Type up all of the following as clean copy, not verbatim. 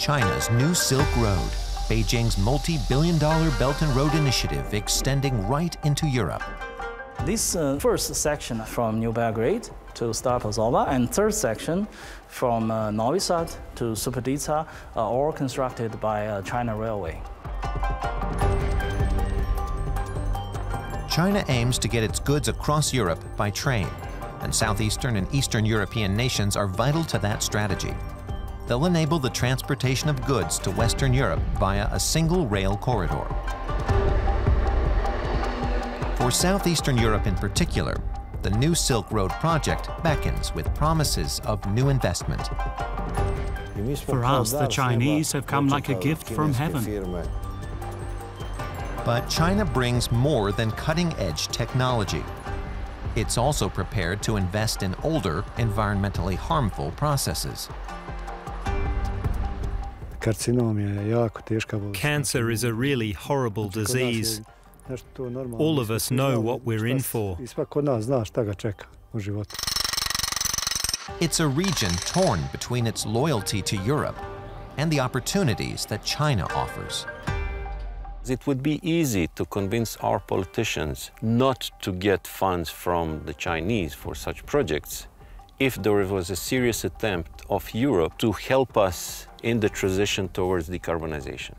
China's New Silk Road, Beijing's multi-billion-dollar Belt and Road Initiative extending right into Europe. This first section from New Belgrade to Tuzla and third section from Novi Sad to Subotica are all constructed by China Railway. China aims to get its goods across Europe by train, and Southeastern and Eastern European nations are vital to that strategy. They'll enable the transportation of goods to Western Europe via a single rail corridor. For Southeastern Europe in particular, the New Silk Road project beckons with promises of new investment. For us, the Chinese have come like a gift from heaven. But China brings more than cutting-edge technology. It's also prepared to invest in older, environmentally harmful processes. Cancer is a really horrible disease. All of us know what we're in for. It's a region torn between its loyalty to Europe and the opportunities that China offers. It would be easy to convince our politicians not to get funds from the Chinese for such projects if there was a serious attempt of Europe to help us in the transition towards decarbonization.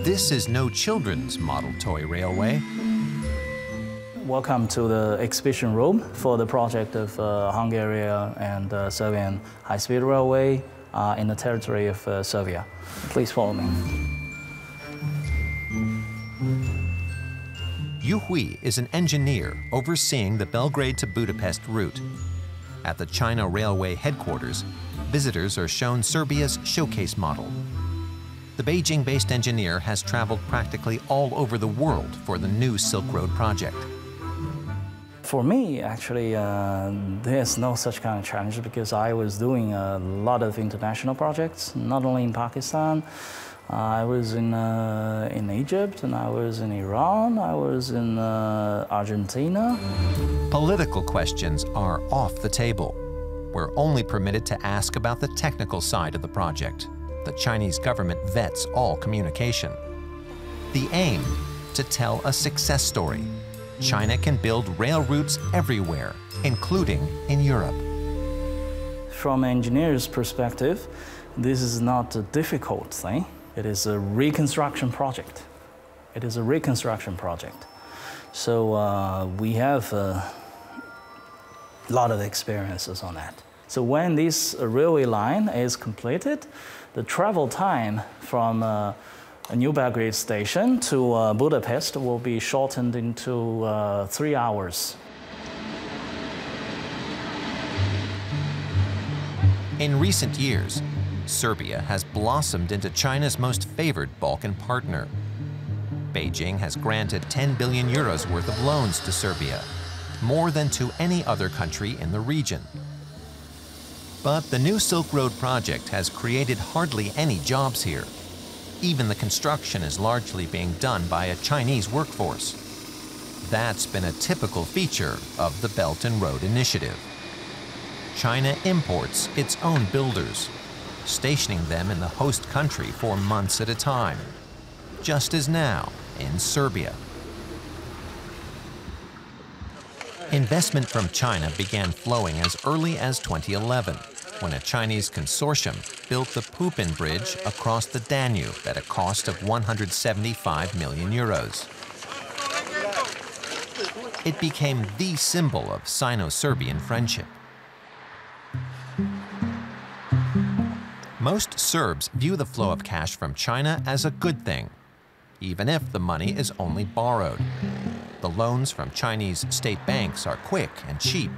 This is no children's model toy railway. Welcome to the exhibition room for the project of Hungary and Serbian high-speed railway in the territory of Serbia. Please follow me. Yu Hui is an engineer overseeing the Belgrade to Budapest route. At the China Railway headquarters, visitors are shown Serbia's showcase model. The Beijing-based engineer has traveled practically all over the world for the New Silk Road project. For me, actually, there's no such kind of challenge because I was doing a lot of international projects, not only in Pakistan. I was in Egypt, and I was in Iran, I was in Argentina. Political questions are off the table. We're only permitted to ask about the technical side of the project. The Chinese government vets all communication. The aim, to tell a success story. China can build rail routes everywhere, including in Europe. From an engineer's perspective, this is not a difficult thing. It is a reconstruction project. It is a reconstruction project. So we have a lot of experiences on that. So when this railway line is completed, the travel time from New Belgrade station to Budapest will be shortened into 3 hours. In recent years, Serbia has blossomed into China's most favored Balkan partner. Beijing has granted 10 billion euros worth of loans to Serbia, more than to any other country in the region. But the New Silk Road project has created hardly any jobs here. Even the construction is largely being done by a Chinese workforce. That's been a typical feature of the Belt and Road Initiative. China imports its own builders, stationing them in the host country for months at a time, just as now in Serbia. Investment from China began flowing as early as 2011, when a Chinese consortium built the Pupin Bridge across the Danube at a cost of 175 million euros. It became the symbol of Sino-Serbian friendship. Most Serbs view the flow of cash from China as a good thing, even if the money is only borrowed. The loans from Chinese state banks are quick and cheap.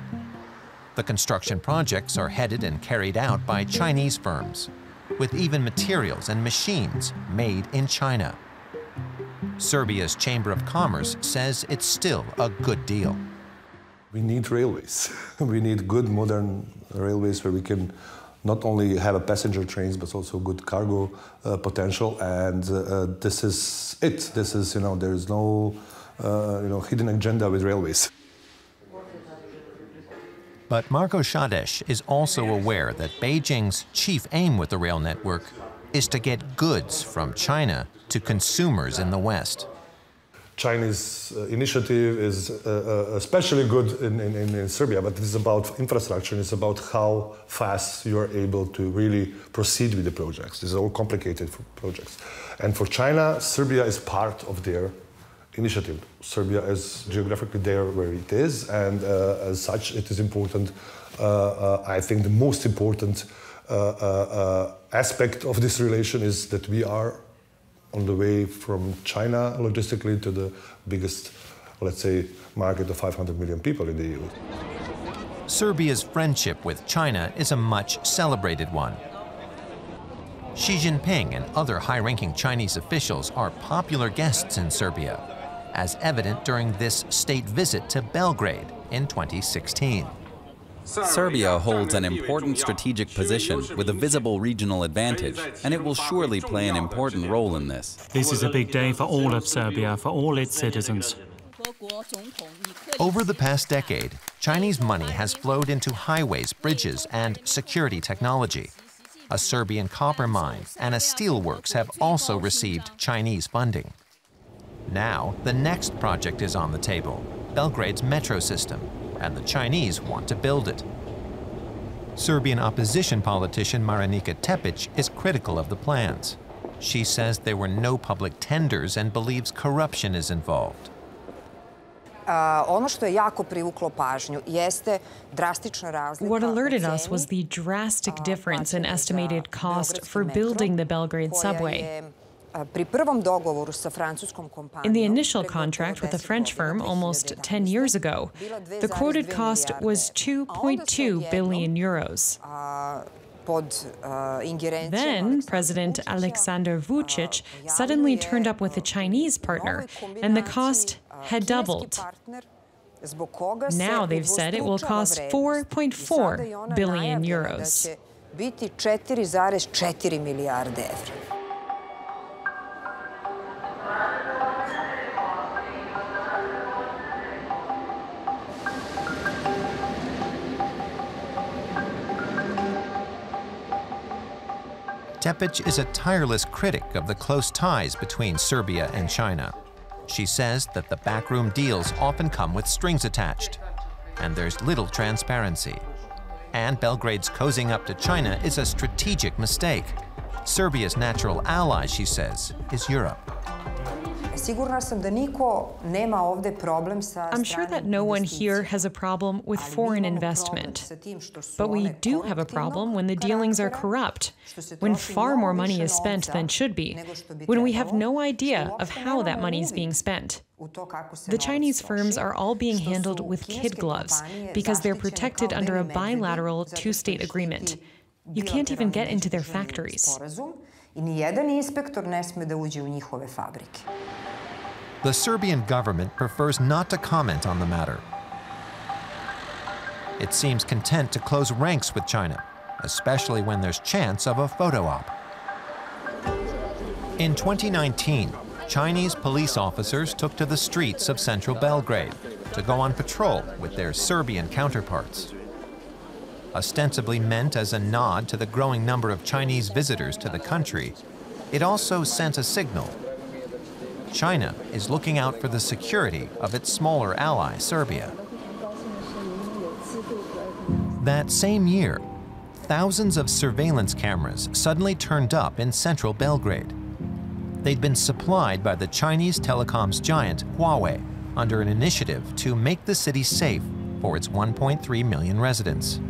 The construction projects are headed and carried out by Chinese firms, with even materials and machines made in China. Serbia's Chamber of Commerce says it's still a good deal. We need railways. We need good modern railways where we can not only have a passenger trains but also good cargo potential. And this is it. This is, there is no hidden agenda with railways. But Marko Šadeš is also aware that Beijing's chief aim with the rail network is to get goods from China to consumers in the West. Chinese initiative is especially good in Serbia, but it's about infrastructure, and it's about how fast you are able to really proceed with the projects. These are all complicated projects. And for China, Serbia is part of their initiative. Serbia is geographically there where it is, and as such, it is important. I think the most important aspect of this relation is that we are on the way from China logistically to the biggest, let's say, market of 500 million people in the EU. Serbia's friendship with China is a much celebrated one. Xi Jinping and other high-ranking Chinese officials are popular guests in Serbia, as evident during this state visit to Belgrade in 2016. Serbia holds an important strategic position with a visible regional advantage, and it will surely play an important role in this. This is a big day for all of Serbia, for all its citizens. Over the past decade, Chinese money has flowed into highways, bridges, and security technology. A Serbian copper mine and a steelworks have also received Chinese funding. Now, the next project is on the table, Belgrade's metro system, and the Chinese want to build it. Serbian opposition politician Marinika Tepic is critical of the plans. She says there were no public tenders and believes corruption is involved. What alerted us was the drastic difference in estimated cost for building the Belgrade subway. In the initial contract with a French firm almost 10 years ago, the quoted cost was 2.2 billion euros. Then President Aleksandar Vučić suddenly turned up with a Chinese partner, and the cost had doubled. Now they've said it will cost 4.4 billion euros. Tepic is a tireless critic of the close ties between Serbia and China. She says that the backroom deals often come with strings attached, and there's little transparency. And Belgrade's cozying up to China is a strategic mistake. Serbia's natural ally, she says, is Europe. I'm sure that no one here has a problem with foreign investment, but we do have a problem when the dealings are corrupt, when far more money is spent than should be, when we have no idea of how that money is being spent. The Chinese firms are all being handled with kid gloves because they're protected under a bilateral two-state agreement. You can't even get into their factories. The Serbian government prefers not to comment on the matter. It seems content to close ranks with China, especially when there's chance of a photo op. In 2019, Chinese police officers took to the streets of central Belgrade to go on patrol with their Serbian counterparts. Ostensibly meant as a nod to the growing number of Chinese visitors to the country, it also sent a signal. China is looking out for the security of its smaller ally, Serbia. That same year, thousands of surveillance cameras suddenly turned up in central Belgrade. They'd been supplied by the Chinese telecoms giant Huawei under an initiative to make the city safe for its 1.3 million residents.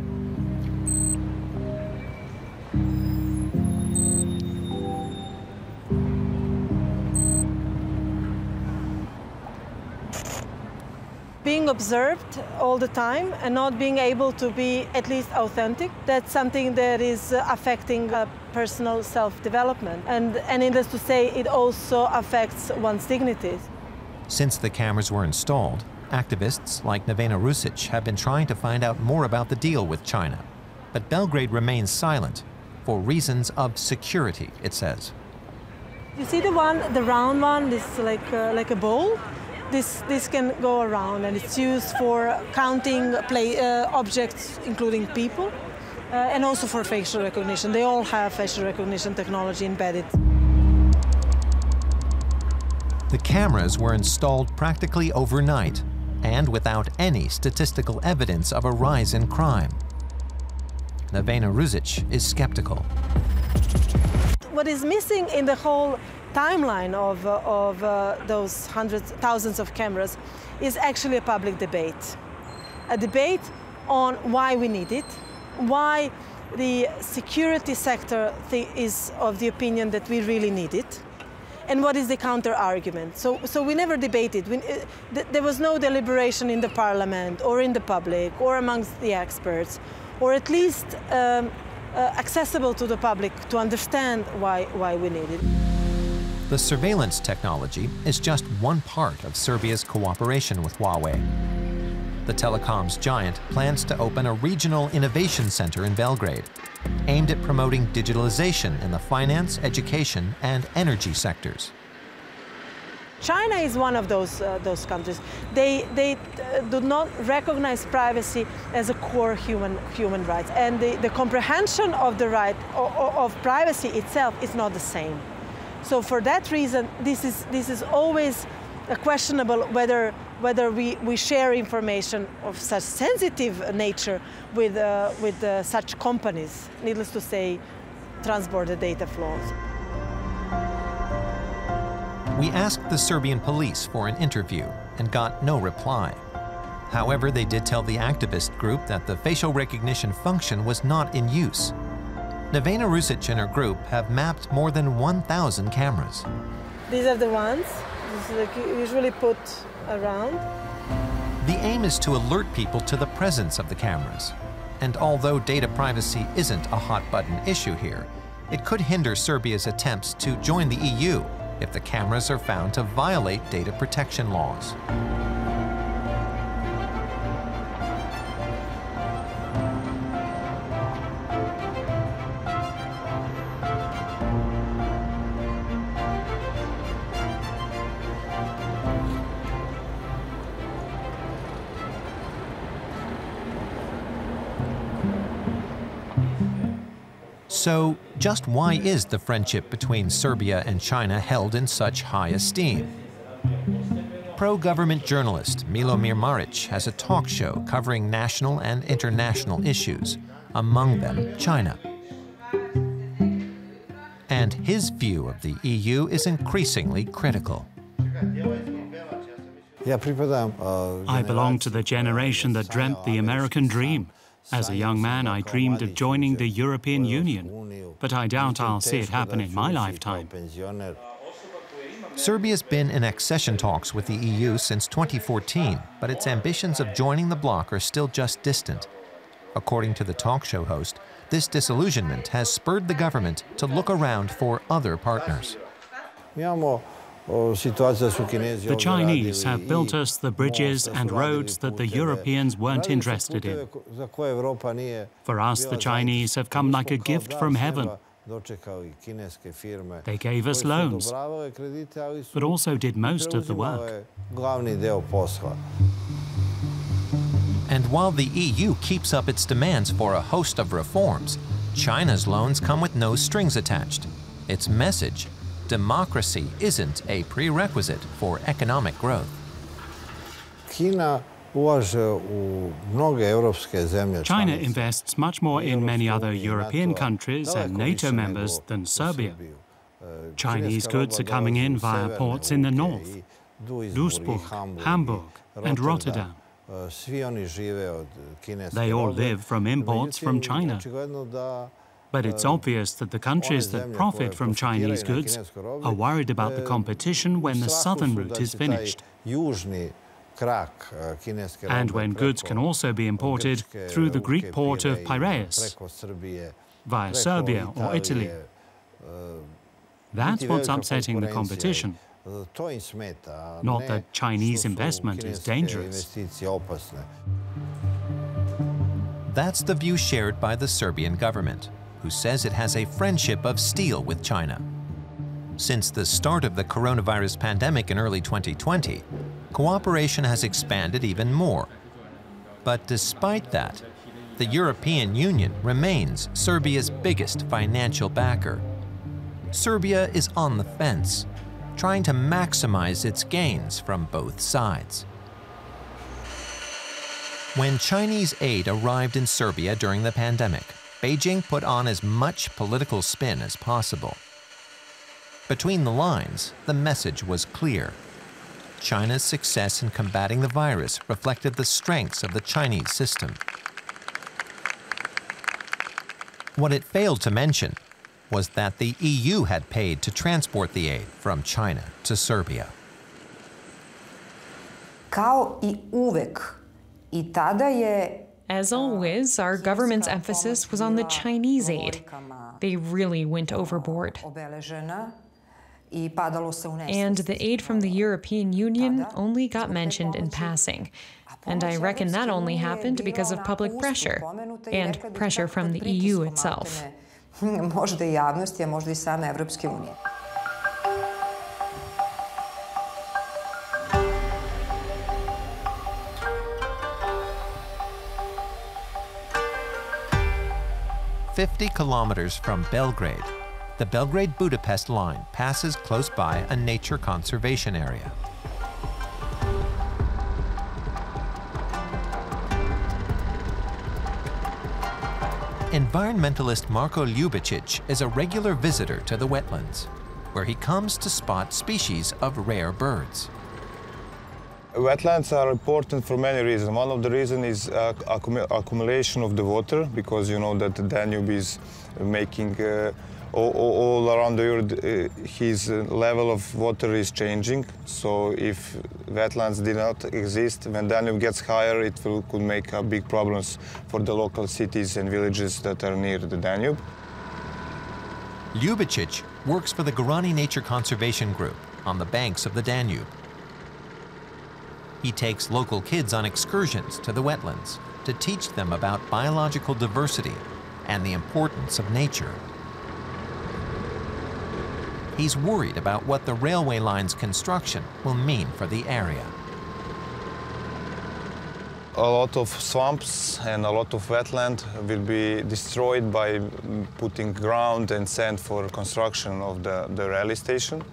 being observed all the time and not being able to be at least authentic. That's something that is affecting personal self-development. And needless to say, it also affects one's dignity. Since the cameras were installed, activists like Nevena Rusic have been trying to find out more about the deal with China. But Belgrade remains silent for reasons of security, it says. You see the round one, this like a bowl? This can go around, and it's used for counting objects, including people, and also for facial recognition. They all have facial recognition technology embedded. The cameras were installed practically overnight and without any statistical evidence of a rise in crime. Nevena Rusic is skeptical. What is missing in the whole timeline of those hundreds, thousands of cameras is actually a public debate. A debate on why we need it, why the security sector is of the opinion that we really need it, and what is the counter-argument. So we never debated. There was no deliberation in the parliament or in the public or amongst the experts, or at least accessible to the public to understand why we need it. The surveillance technology is just one part of Serbia's cooperation with Huawei. The telecoms giant plans to open a regional innovation center in Belgrade, aimed at promoting digitalization in the finance, education, and energy sectors. China is one of those countries. They do not recognize privacy as a core human right, and the comprehension of the right of privacy itself is not the same. So for that reason, this is always questionable whether we share information of such sensitive nature with such companies. Needless to say, transborder data flows. We asked the Serbian police for an interview and got no reply. However, they did tell the activist group that the facial recognition function was not in use. Nevena Rusic and her group have mapped more than 1,000 cameras. These are the ones you usually put around. The aim is to alert people to the presence of the cameras. And although data privacy isn't a hot-button issue here, it could hinder Serbia's attempts to join the EU if the cameras are found to violate data protection laws. So, just why is the friendship between Serbia and China held in such high esteem? Pro-government journalist Milomir Maric has a talk show covering national and international issues, among them China. And his view of the EU is increasingly critical. I belong to the generation that dreamt the American dream. As a young man, I dreamed of joining the European Union, but I doubt I'll see it happen in my lifetime. Serbia's been in accession talks with the EU since 2014, but its ambitions of joining the bloc are still just distant. According to the talk show host, this disillusionment has spurred the government to look around for other partners. The Chinese have built us the bridges and roads that the Europeans weren't interested in. For us, the Chinese have come like a gift from heaven. They gave us loans, but also did most of the work. And while the EU keeps up its demands for a host of reforms, China's loans come with no strings attached. Its message: democracy isn't a prerequisite for economic growth. China invests much more in many other European countries and NATO members than Serbia. Chinese goods are coming in via ports in the north, Duisburg, Hamburg, and Rotterdam. They all live from imports from China. But it's obvious that the countries that profit from Chinese goods are worried about the competition when the southern route is finished. And when goods can also be imported through the Greek port of Piraeus, via Serbia or Italy. That's what's upsetting the competition. Not that Chinese investment is dangerous. That's the view shared by the Serbian government, who says it has a friendship of steel with China. Since the start of the coronavirus pandemic in early 2020, cooperation has expanded even more. But despite that, the European Union remains Serbia's biggest financial backer. Serbia is on the fence, trying to maximize its gains from both sides. When Chinese aid arrived in Serbia during the pandemic, Beijing put on as much political spin as possible. Between the lines, the message was clear. China's success in combating the virus reflected the strengths of the Chinese system. What it failed to mention was that the EU had paid to transport the aid from China to Serbia. As always, our government's emphasis was on the Chinese aid. They really went overboard. And the aid from the European Union only got mentioned in passing. And I reckon that only happened because of public pressure, and pressure from the EU itself. "50 kilometers from Belgrade, the Belgrade-Budapest line passes close by a nature conservation area. Environmentalist Marko Ljubicic is a regular visitor to the wetlands, where he comes to spot species of rare birds. Wetlands are important for many reasons. One of the reasons is accumulation of the water, because you know that the Danube is making all around the earth, his level of water is changing. So if wetlands did not exist, when Danube gets higher, it could make big problems for the local cities and villages that are near the Danube. Ljubicic works for the Goran Nature Conservation Group on the banks of the Danube. He takes local kids on excursions to the wetlands to teach them about biological diversity and the importance of nature. He's worried about what the railway line's construction will mean for the area. A lot of swamps and a lot of wetland will be destroyed by putting ground and sand for construction of the railway station.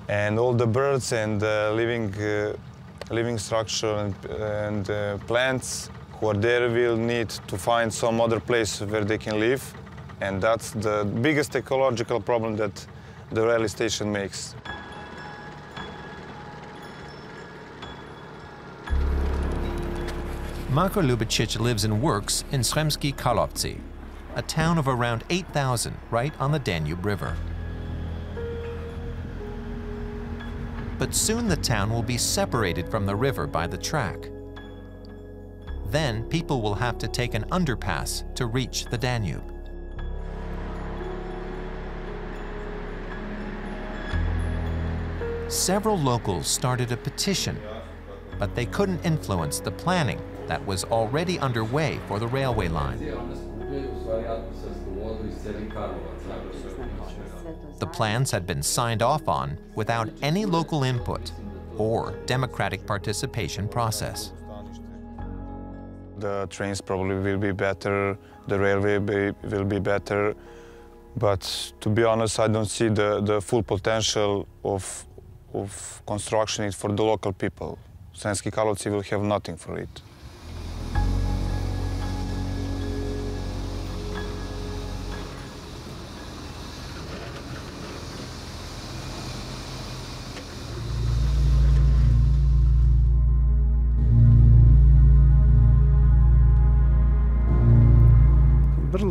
And all the birds and living structure and plants who are there will need to find some other place where they can live. And that's the biggest ecological problem that the railway station makes. Marko Ljubicic lives and works in SREMSKI KARLOVCI, a town of around 8,000 right on the Danube River. But soon the town will be separated from the river by the track. Then people will have to take an underpass to reach the Danube. Several locals started a petition, but they couldn't influence the planning that was already underway for the railway line. The plans had been signed off on without any local input or democratic participation process. The trains probably will be better, the railway will be better, but to be honest, I don't see the full potential of construction for the local people. SREMSKI KARLOVCI will have nothing for it.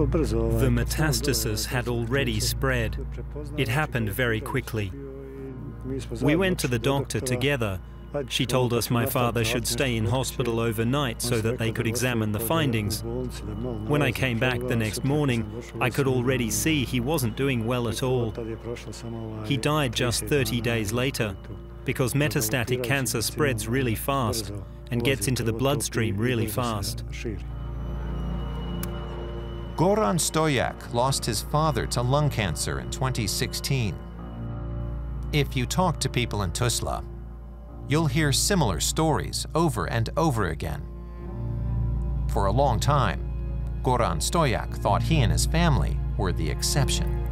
The metastasis had already spread. It happened very quickly. We went to the doctor together, She told us my father should stay in hospital overnight so that they could examine the findings. When I came back the next morning, I could already see he wasn't doing well at all. He died just 30 days later because metastatic cancer spreads really fast and gets into the bloodstream really fast. Goran Stojak lost his father to lung cancer in 2016. If you talk to people in Tuzla, you'll hear similar stories over and over again. For a long time, Goran Stojak thought he and his family were the exception.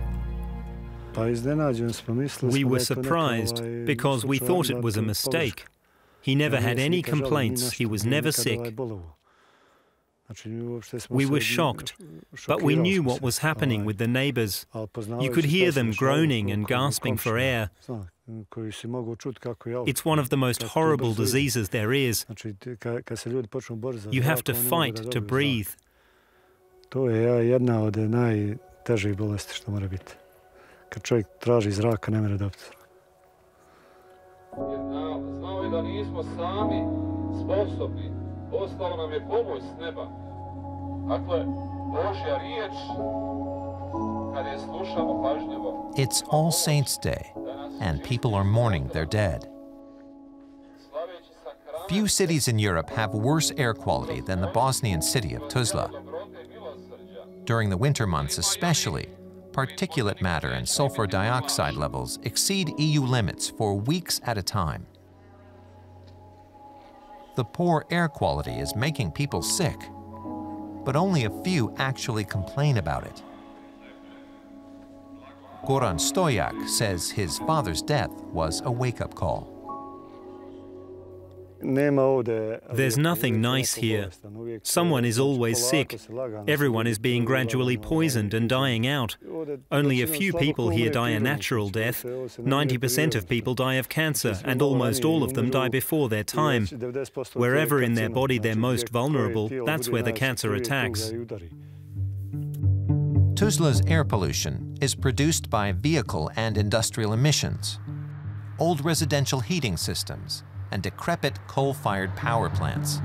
We were surprised because we thought it was a mistake. He never had any complaints, he was never sick. We were shocked, but we knew what was happening with the neighbors. You could hear them groaning and gasping for air. It's one of the most horrible diseases there is. You have to fight to breathe. It's All Saints' Day, and people are mourning their dead. Few cities in Europe have worse air quality than the Bosnian city of Tuzla. During the winter months especially, particulate matter and sulfur dioxide levels exceed EU limits for weeks at a time. The poor air quality is making people sick, but only a few actually complain about it. Goran Stojak says his father's death was a wake-up call. There's nothing nice here. Someone is always sick. Everyone is being gradually poisoned and dying out. Only a few people here die a natural death. 90% of people die of cancer, and almost all of them die before their time. Wherever in their body they're most vulnerable, that's where the cancer attacks. Tuzla's air pollution is produced by vehicle and industrial emissions, old residential heating systems, and decrepit coal-fired power plants.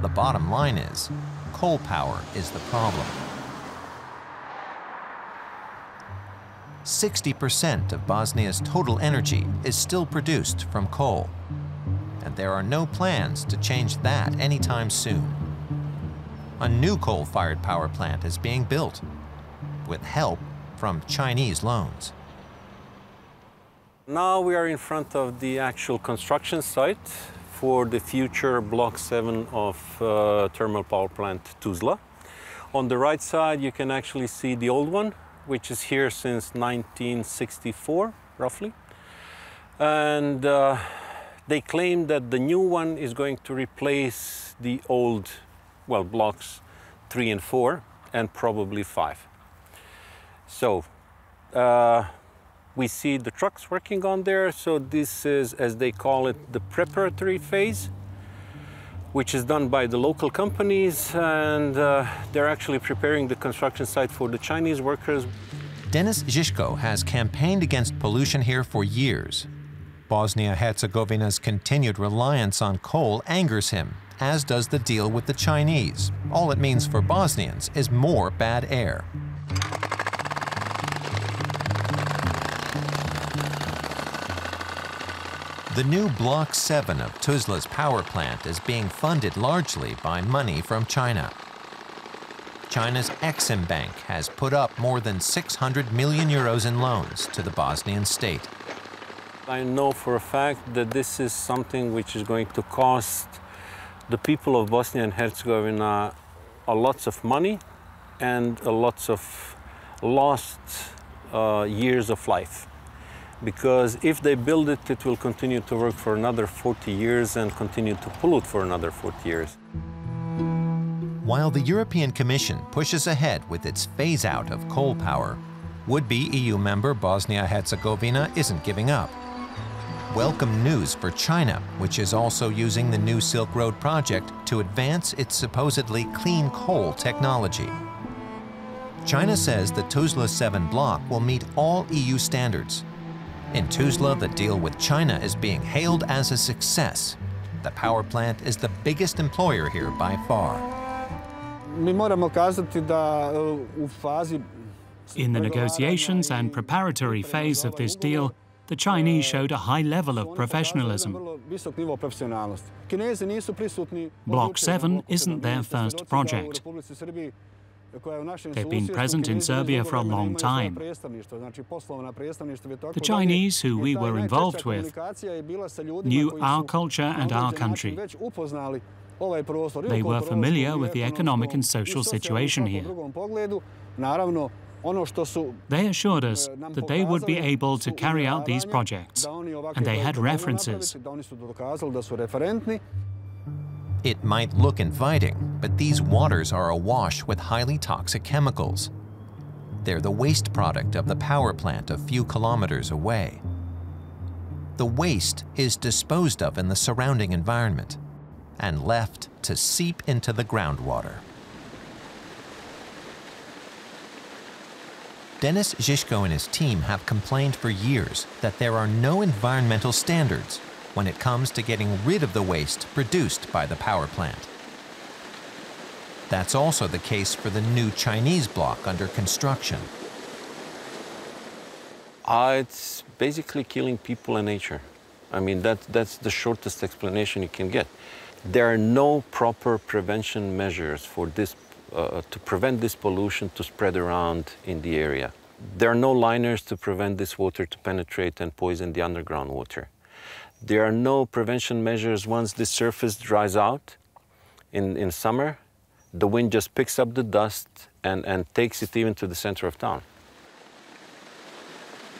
The bottom line is, coal power is the problem. 60% of Bosnia's total energy is still produced from coal, and there are no plans to change that anytime soon. A new coal-fired power plant is being built, with help from Chinese loans. Now we are in front of the actual construction site for the future Block 7 of thermal power plant Tuzla. On the right side you can actually see the old one, which is here since 1964, roughly. And they claim that the new one is going to replace the old, well, Blocks 3 and 4, and probably 5. So, we see the trucks working on there, so this is, as they call it, the preparatory phase, which is done by the local companies, and they're actually preparing the construction site for the Chinese workers. Denis Zizko has campaigned against pollution here for years. Bosnia-Herzegovina's continued reliance on coal angers him, as does the deal with the Chinese. All it means for Bosnians is more bad air. The new Block 7 of Tuzla's power plant is being funded largely by money from China. China's Exim Bank has put up more than 600 million euros in loans to the Bosnian state. I know for a fact that this is something which is going to cost the people of Bosnia and Herzegovina a lots of money and a lots of lost years of life. Because if they build it, it will continue to work for another 40 years and continue to pollute for another 40 years. While the European Commission pushes ahead with its phase-out of coal power, would-be EU member Bosnia-Herzegovina isn't giving up. Welcome news for China, which is also using the new Silk Road project to advance its supposedly clean coal technology. China says the Tuzla 7 block will meet all EU standards, In Tuzla, the deal with China is being hailed as a success. The power plant is the biggest employer here by far. In the negotiations and preparatory phase of this deal, the Chinese showed a high level of professionalism. Block 7 isn't their first project. They've been present in Serbia for a long time. The Chinese, who we were involved with, knew our culture and our country. They were familiar with the economic and social situation here. They assured us that they would be able to carry out these projects, and they had references. It might look inviting, but these waters are awash with highly toxic chemicals. They're the waste product of the power plant a few kilometers away. The waste is disposed of in the surrounding environment and left to seep into the groundwater. Denis Žižko and his team have complained for years that there are no environmental standards when it comes to getting rid of the waste produced by the power plant. That's also the case for the new Chinese block under construction. It's basically killing people and nature. I mean, that's the shortest explanation you can get. There are no proper prevention measures for this, to prevent this pollution to spread around in the area. There are no liners to prevent this water to penetrate and poison the underground water. There are no prevention measures once the surface dries out in summer. The wind just picks up the dust and takes it even to the center of town.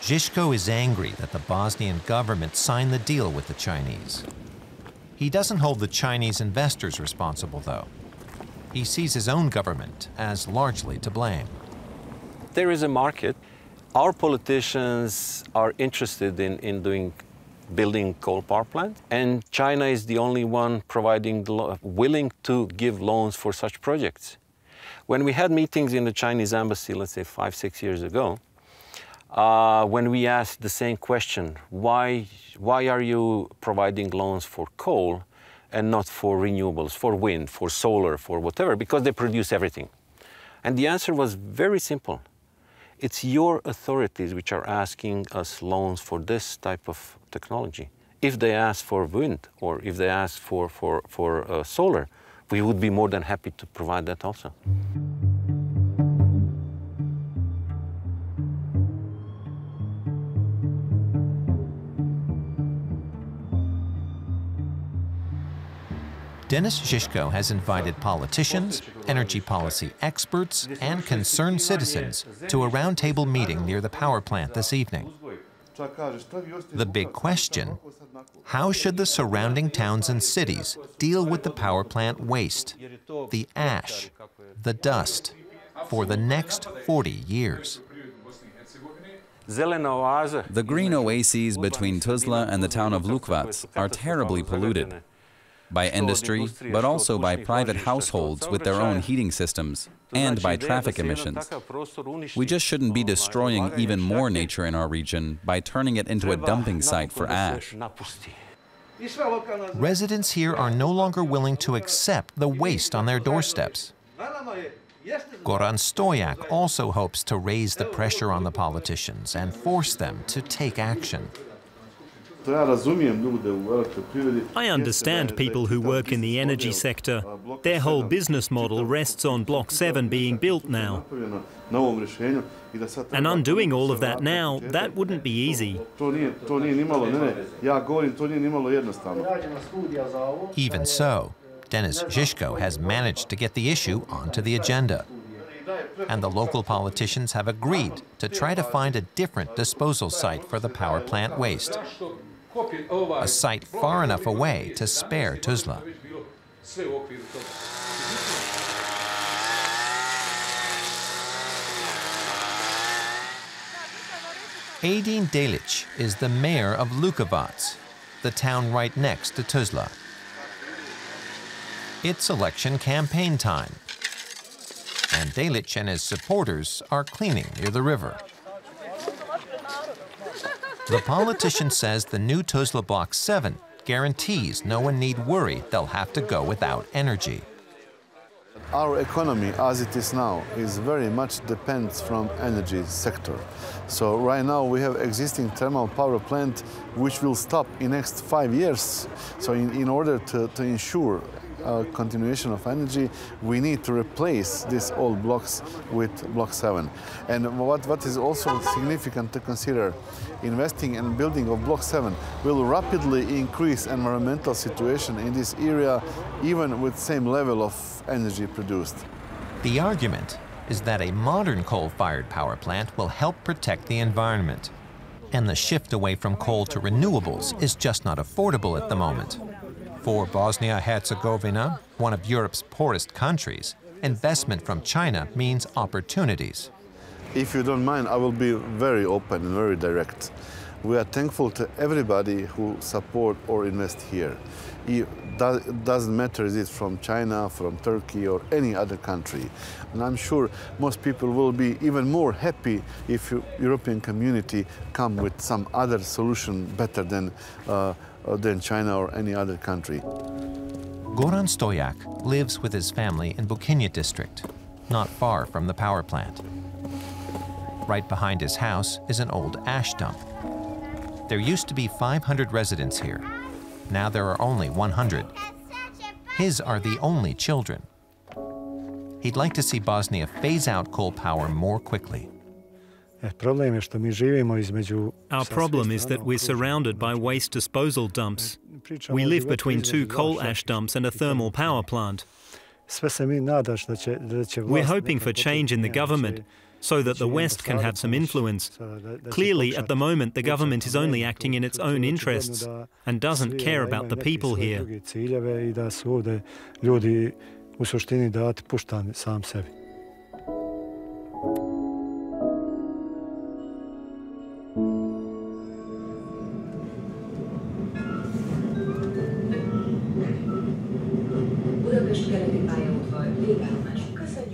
Žižko is angry that the Bosnian government signed the deal with the Chinese. He doesn't hold the Chinese investors responsible, though. He sees his own government as largely to blame. There is a market. Our politicians are interested in building coal power plants, and China is the only one willing to give loans for such projects. When we had meetings in the Chinese embassy, let's say 5-6 years ago, when we asked the same question, why are you providing loans for coal and not for renewables, for wind, for solar, for whatever, because they produce everything? And the answer was very simple. It's your authorities which are asking us loans for this type of technology. If they ask for wind or if they ask for solar, we would be more than happy to provide that also. Denis Žižko has invited politicians, energy policy experts, and concerned citizens to a roundtable meeting near the power plant this evening. The big question: how should the surrounding towns and cities deal with the power plant waste, the ash, the dust, for the next 40 years? The green oases between Tuzla and the town of Lukvac are terribly polluted by industry, but also by private households with their own heating systems, and by traffic emissions. We just shouldn't be destroying even more nature in our region by turning it into a dumping site for ash. Residents here are no longer willing to accept the waste on their doorsteps. Goran Stojak also hopes to raise the pressure on the politicians and force them to take action. I understand people who work in the energy sector. Their whole business model rests on Block 7 being built now. And undoing all of that now, that wouldn't be easy. Even so, Denis Žižko has managed to get the issue onto the agenda. And the local politicians have agreed to try to find a different disposal site for the power plant waste. A site far enough away to spare Tuzla. Edin Delic is the mayor of Lukavac, the town right next to Tuzla. It's election campaign time, and Delic and his supporters are cleaning near the river. The politician says the new Tuzla Block 7 guarantees no one need worry they'll have to go without energy. Our economy, as it is now, is very much depends from energy sector. So right now we have existing thermal power plant which will stop in next 5 years. So in order to ensure continuation of energy, we need to replace these old blocks with Block 7. And what is also significant to consider, investing and building of Block 7 will rapidly increase environmental situation in this area, even with same level of energy produced. The argument is that a modern coal-fired power plant will help protect the environment. And the shift away from coal to renewables is just not affordable at the moment. For Bosnia-Herzegovina, one of Europe's poorest countries, investment from China means opportunities. If you don't mind, I will be very open and very direct. We are thankful to everybody who support or invest here. It doesn't matter is it from China, from Turkey or any other country. And I'm sure most people will be even more happy if European community come with some other solution better than China or any other country. Goran Stojak lives with his family in Bukinje district, not far from the power plant. Right behind his house is an old ash dump. There used to be 500 residents here. Now there are only 100. His are the only children. He'd like to see Bosnia phase out coal power more quickly. Our problem is that we're surrounded by waste disposal dumps. We live between 2 coal ash dumps and a thermal power plant. We're hoping for change in the government so that the West can have some influence. Clearly, at the moment, the government is only acting in its own interests and doesn't care about the people here.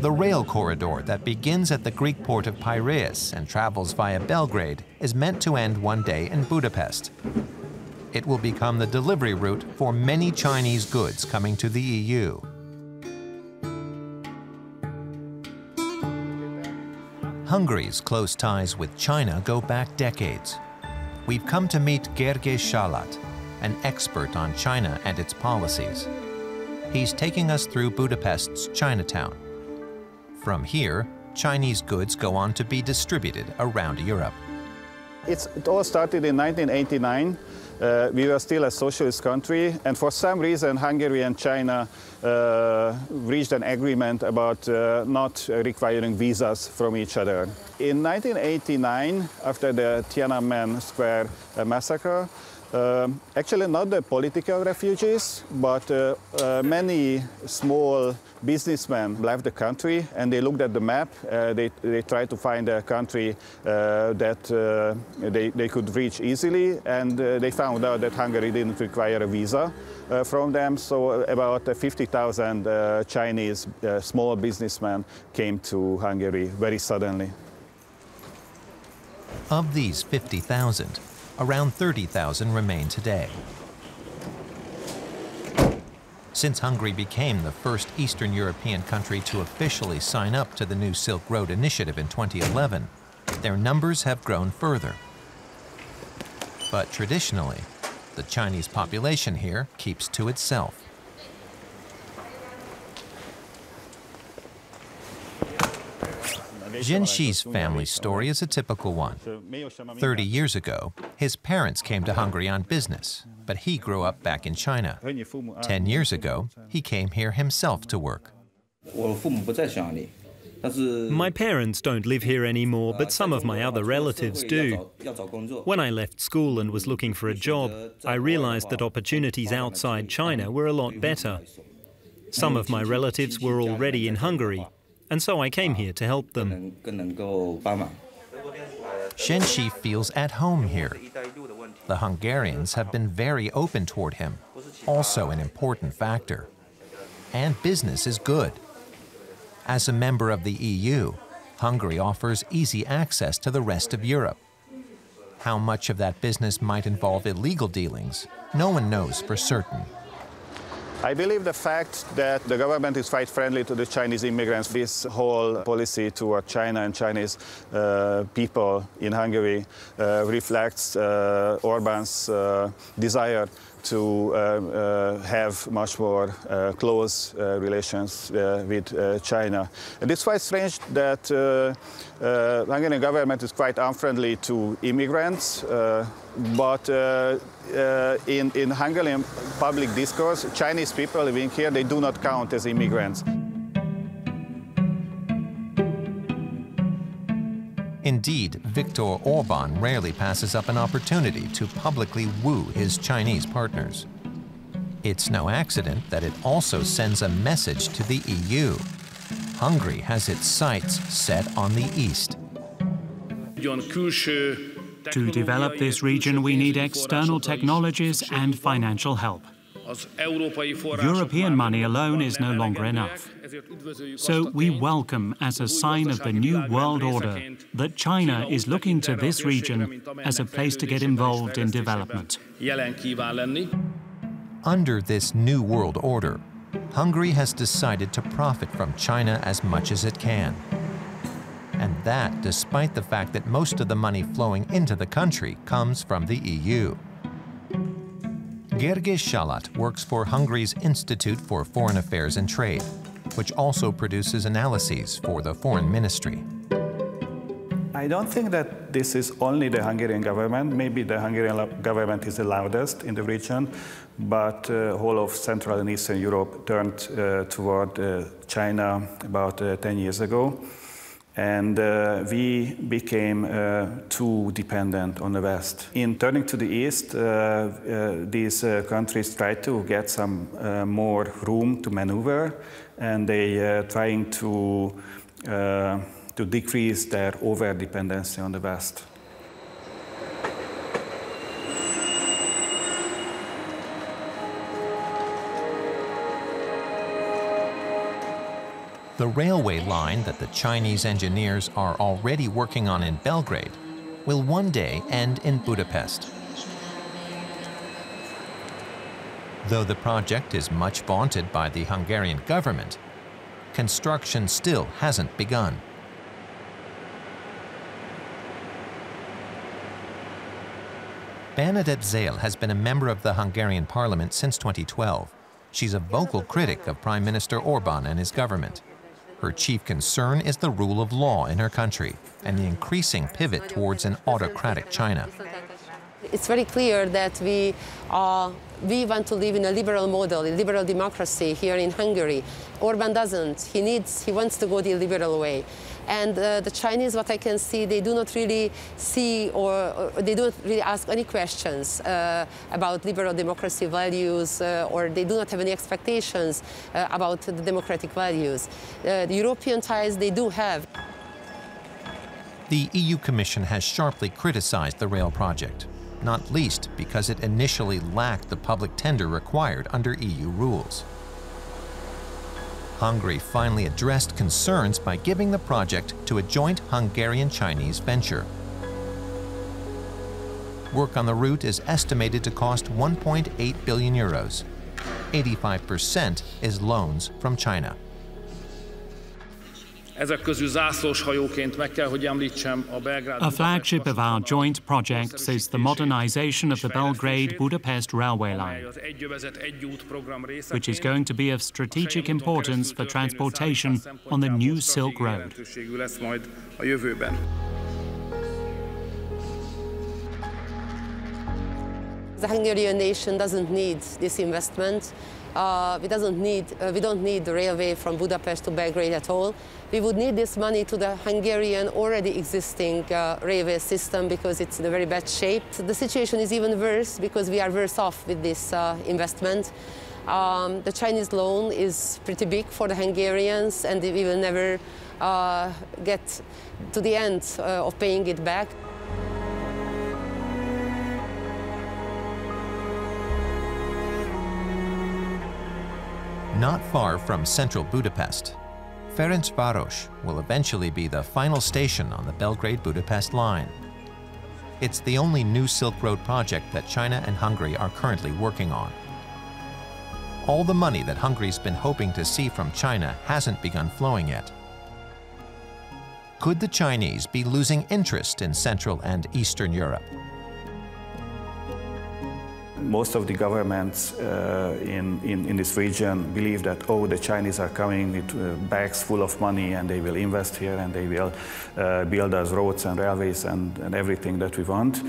The rail corridor that begins at the Greek port of Piraeus and travels via Belgrade is meant to end one day in Budapest. It will become the delivery route for many Chinese goods coming to the EU. Hungary's close ties with China go back decades. We've come to meet Gergely Salát, an expert on China and its policies. He's taking us through Budapest's Chinatown. From here, Chinese goods go on to be distributed around Europe. It all started in 1989. We were still a socialist country, and for some reason Hungary and China reached an agreement about not requiring visas from each other. In 1989, after the Tiananmen Square massacre, actually not the political refugees, but many small businessmen left the country, and they looked at the map. They tried to find a country that they could reach easily, and they found out that Hungary didn't require a visa from them. So about 50,000 Chinese small businessmen came to Hungary very suddenly. Of these 50,000, around 30,000 remain today. Since Hungary became the first Eastern European country to officially sign up to the new Silk Road Initiative in 2011, their numbers have grown further. But traditionally, the Chinese population here keeps to itself. Zhenshi's family story is a typical one. 30 years ago, his parents came to Hungary on business, but he grew up back in China. 10 years ago, he came here himself to work. My parents don't live here anymore, but some of my other relatives do. When I left school and was looking for a job, I realized that opportunities outside China were a lot better. Some of my relatives were already in Hungary, and so I came here to help them. Zhenshi feels at home here. The Hungarians have been very open toward him, also an important factor. And business is good. As a member of the EU, Hungary offers easy access to the rest of Europe. How much of that business might involve illegal dealings, no one knows for certain. I believe the fact that the government is quite friendly to the Chinese immigrants, this whole policy toward China and Chinese people in Hungary reflects Orbán's desire to have much more close relations with China. And it's quite strange that Hungarian government is quite unfriendly to immigrants, but in Hungarian public discourse, Chinese people living here, they do not count as immigrants. Indeed, Viktor Orbán rarely passes up an opportunity to publicly woo his Chinese partners. It's no accident that it also sends a message to the EU. Hungary has its sights set on the East. To develop this region, we need external technologies and financial help. European money alone is no longer enough. So we welcome, as a sign of the new world order, that China is looking to this region as a place to get involved in development. Under this new world order, Hungary has decided to profit from China as much as it can. And that despite the fact that most of the money flowing into the country comes from the EU. Gergely Salát works for Hungary's Institute for Foreign Affairs and Trade, which also produces analyses for the Foreign Ministry. I don't think that this is only the Hungarian government. Maybe the Hungarian government is the loudest in the region, but the whole of Central and Eastern Europe turned toward China about 10 years ago. And we became too dependent on the West. In turning to the East, these countries tried to get some more room to maneuver, and they are trying to decrease their over-dependency on the West. The railway line that the Chinese engineers are already working on in Belgrade will one day end in Budapest. Though the project is much vaunted by the Hungarian government, construction still hasn't begun. Bernadette Zale has been a member of the Hungarian parliament since 2012. She's a vocal critic of Prime Minister Orbán and his government. Her chief concern is the rule of law in her country and the increasing pivot towards an autocratic China. It's very clear that we want to live in a liberal model, a liberal democracy here in Hungary. Orbán doesn't. He wants to go the liberal way. And the Chinese, what I can see, they do not really see or they don't really ask any questions about liberal democracy values or they do not have any expectations about the democratic values. The European ties they do have. The EU Commission has sharply criticized the rail project, not least because it initially lacked the public tender required under EU rules. Hungary finally addressed concerns by giving the project to a joint Hungarian-Chinese venture. Work on the route is estimated to cost 1.8 billion euros. 85% is loans from China. A flagship of our joint projects is the modernization of the Belgrade-Budapest railway line, which is going to be of strategic importance for transportation on the new Silk Road. The Hungarian nation doesn't need this investment. We don't need the railway from Budapest to Belgrade at all. We would need this money to the Hungarian already existing railway system because it's in a very bad shape. The situation is even worse because we are worse off with this investment. The Chinese loan is pretty big for the Hungarians and we will never get to the end of paying it back. Not far from central Budapest, Ferencváros will eventually be the final station on the Belgrade-Budapest line. It's the only new Silk Road project that China and Hungary are currently working on. All the money that Hungary's been hoping to see from China hasn't begun flowing yet. Could the Chinese be losing interest in Central and Eastern Europe? Most of the governments in this region believe that, oh, the Chinese are coming with bags full of money and they will invest here and they will build us roads and railways and everything that we want.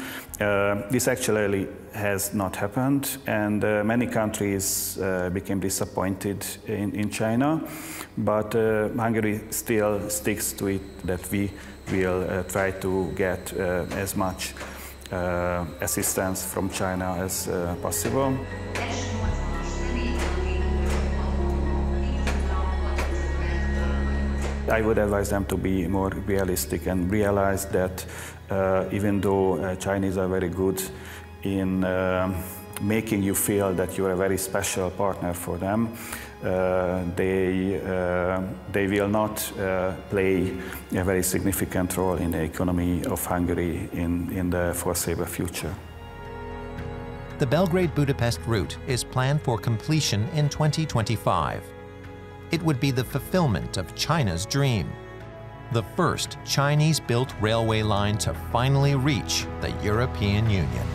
This actually has not happened, and many countries became disappointed in China, but Hungary still sticks to it that we will try to get as much assistance from China as possible. I would advise them to be more realistic and realize that even though Chinese are very good in making you feel that you're a very special partner for them, they will not play a very significant role in the economy of Hungary in the foreseeable future. The Belgrade-Budapest route is planned for completion in 2025. It would be the fulfillment of China's dream, the first Chinese-built railway line to finally reach the European Union.